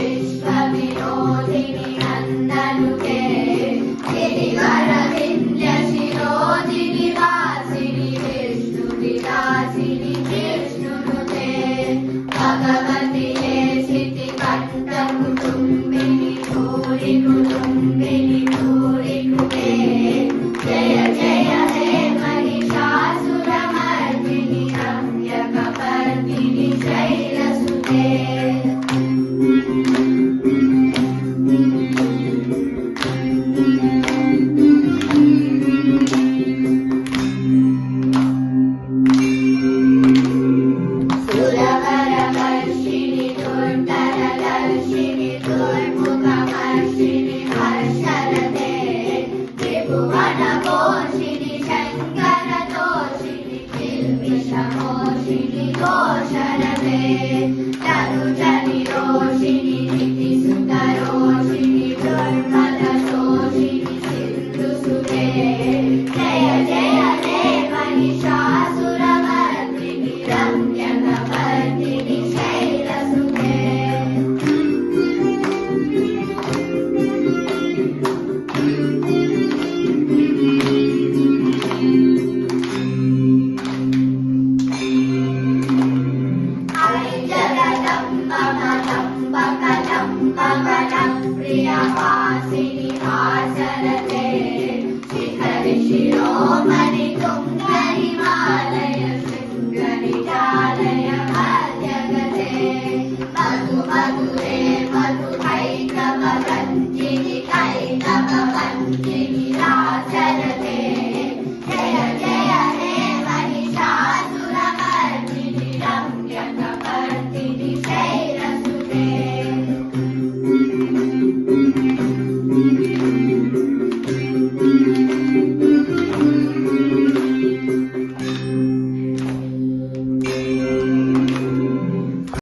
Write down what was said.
विश्वविनोदिनि नन्दनुते गिरिवरविन्द्यशिरोदिनि वासिनि विष्णुविलासिनि विष्णुनुते भगवति ये सितिकण्ठकुटुम्बिनि भूरि कुटुम्बिनि भूरि कुटे जय जय हे महिषासुरमर्दिनि रम्यकपर्दिनि शैलसुते सुरवरवर्षिणि दुर्धरदर्शिनि दुर्मुखमर्षिणि हर्षरते त्रिभुवनपोषिणि शङ्करदोषिणि किल्बिषमोषिणि घोषरते तनुजनिरोषिणि नीतिसुतरोषिणि दुर्मदशोषिणि सिन्धुसुते जय जय हे महिषासुरमर्दिनि रम्यकपर्दिनि शैलसुते प्रियवासिनि हासरते शिखरि शिरोमणि तुङ्गहिमालय शृङ्गनिजालय मध्यगते मधु मधुरे